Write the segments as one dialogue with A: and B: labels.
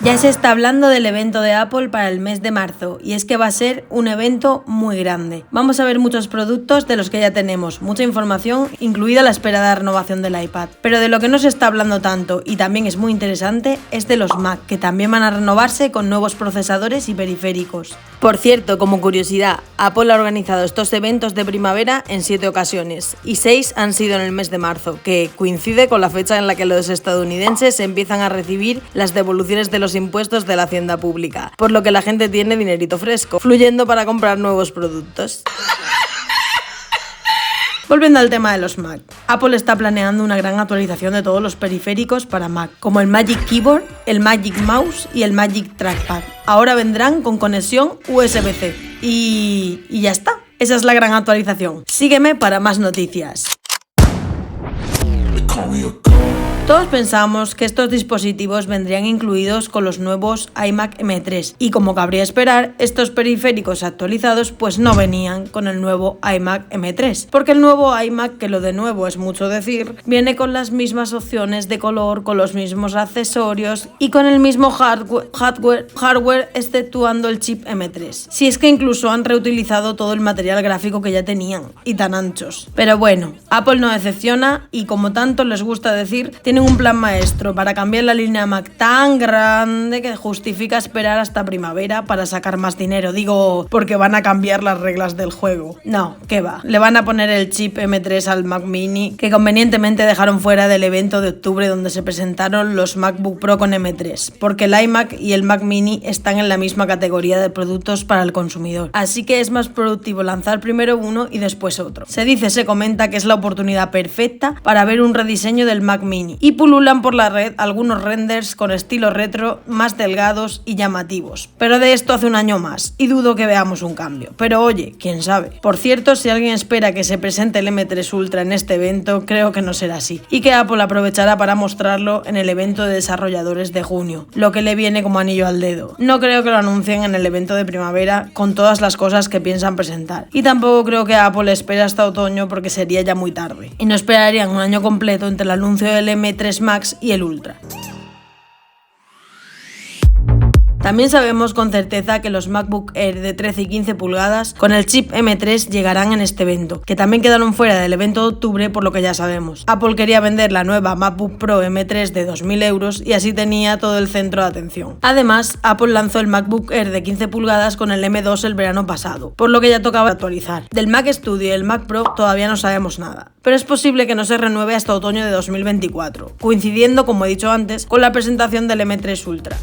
A: Ya se está hablando del evento de Apple para el mes de marzo y es que va a ser un evento muy grande. Vamos a ver muchos productos de los que ya tenemos, mucha información, incluida la esperada renovación del iPad. Pero de lo que no se está hablando tanto y también es muy interesante es de los Mac, que también van a renovarse con nuevos procesadores y periféricos. Por cierto, como curiosidad, Apple ha organizado estos eventos de primavera en 7 ocasiones y 6 han sido en el mes de marzo, que coincide con la fecha en la que los estadounidenses empiezan a recibir las devoluciones de los impuestos de la hacienda pública, por lo que la gente tiene dinerito fresco, fluyendo para comprar nuevos productos. Volviendo al tema de los Mac, Apple está planeando una gran actualización de todos los periféricos para Mac, como el Magic Keyboard, el Magic Mouse y el Magic Trackpad. Ahora vendrán con conexión USB-C. Y ya está. Esa es la gran actualización. Sígueme para más noticias. Todos pensamos que estos dispositivos vendrían incluidos con los nuevos iMac M3 y como cabría esperar, estos periféricos actualizados pues no venían con el nuevo iMac M3, porque el nuevo iMac, que lo de nuevo es mucho decir, viene con las mismas opciones de color, con los mismos accesorios y con el mismo hardware exceptuando el chip M3. Si es que incluso han reutilizado todo el material gráfico que ya tenían y tan anchos. Pero bueno, Apple no decepciona y como tanto les gusta decir, tienen un plan maestro para cambiar la línea Mac tan grande que justifica esperar hasta primavera para sacar más dinero. Digo, porque van a cambiar las reglas del juego. No, ¿qué va? Le van a poner el chip M3 al Mac Mini, que convenientemente dejaron fuera del evento de octubre donde se presentaron los MacBook Pro con M3, porque el iMac y el Mac Mini están en la misma categoría de productos para el consumidor. Así que es más productivo lanzar primero uno y después otro. Se comenta que es la oportunidad perfecta para ver un rediseño del Mac Mini y pululan por la red algunos renders con estilo retro más delgados y llamativos. Pero de esto hace un año más y dudo que veamos un cambio. Pero oye, quién sabe. Por cierto, si alguien espera que se presente el M3 Ultra en este evento, creo que no será así y que Apple aprovechará para mostrarlo en el evento de desarrolladores de junio, lo que le viene como anillo al dedo. No creo que lo anuncien en el evento de primavera con todas las cosas que piensan presentar y tampoco creo que Apple espere hasta otoño porque sería ya muy tarde y no esperarían un año completo entre el anuncio del M3 Max y el Ultra. También sabemos con certeza que los MacBook Air de 13 y 15 pulgadas con el chip M3 llegarán en este evento, que también quedaron fuera del evento de octubre por lo que ya sabemos. Apple quería vender la nueva MacBook Pro M3 de 2.000 euros y así tenía todo el centro de atención. Además, Apple lanzó el MacBook Air de 15 pulgadas con el M2 el verano pasado, por lo que ya tocaba actualizar. Del Mac Studio y el Mac Pro todavía no sabemos nada, pero es posible que no se renueve hasta otoño de 2024, coincidiendo, como he dicho antes, con la presentación del M3 Ultra.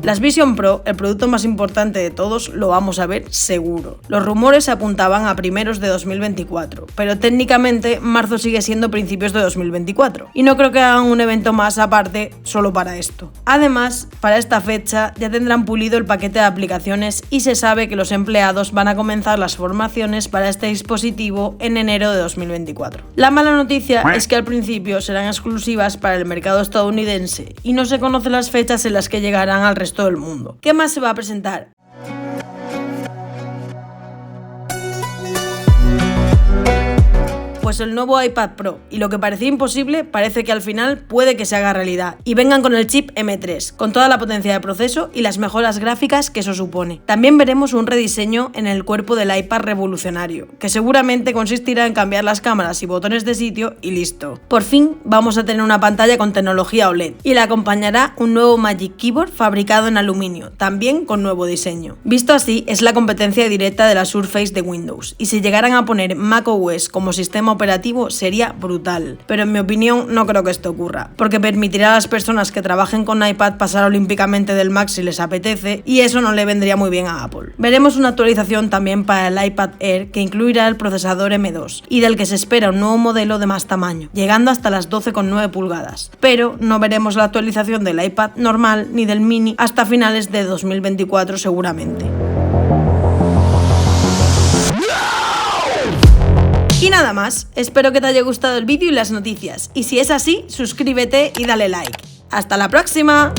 A: Las Vision Pro, el producto más importante de todos, lo vamos a ver seguro. Los rumores apuntaban a primeros de 2024, pero técnicamente marzo sigue siendo principios de 2024 y no creo que hagan un evento más aparte solo para esto. Además, para esta fecha ya tendrán pulido el paquete de aplicaciones y se sabe que los empleados van a comenzar las formaciones para este dispositivo en enero de 2024. La mala noticia es que al principio serán exclusivas para el mercado estadounidense y no se conocen las fechas en las que llegarán al resto del mundo. ¿Qué más se va a presentar? Pues el nuevo iPad Pro, y lo que parecía imposible parece que al final puede que se haga realidad y vengan con el chip M3, con toda la potencia de proceso y las mejoras gráficas que eso supone. También veremos un rediseño en el cuerpo del iPad revolucionario, que seguramente consistirá en cambiar las cámaras y botones de sitio y listo. Por fin vamos a tener una pantalla con tecnología OLED y la acompañará un nuevo Magic Keyboard fabricado en aluminio, también con nuevo diseño. Visto así, es la competencia directa de la Surface de Windows, y si llegaran a poner macOS como sistema operativo sería brutal, pero en mi opinión no creo que esto ocurra, porque permitirá a las personas que trabajen con iPad pasar olímpicamente del Mac si les apetece y eso no le vendría muy bien a Apple. Veremos una actualización también para el iPad Air que incluirá el procesador M2 y del que se espera un nuevo modelo de más tamaño, llegando hasta las 12,9 pulgadas, pero no veremos la actualización del iPad normal ni del Mini hasta finales de 2024 seguramente. Y nada más, espero que te haya gustado el vídeo y las noticias, y si es así, suscríbete y dale like. ¡Hasta la próxima!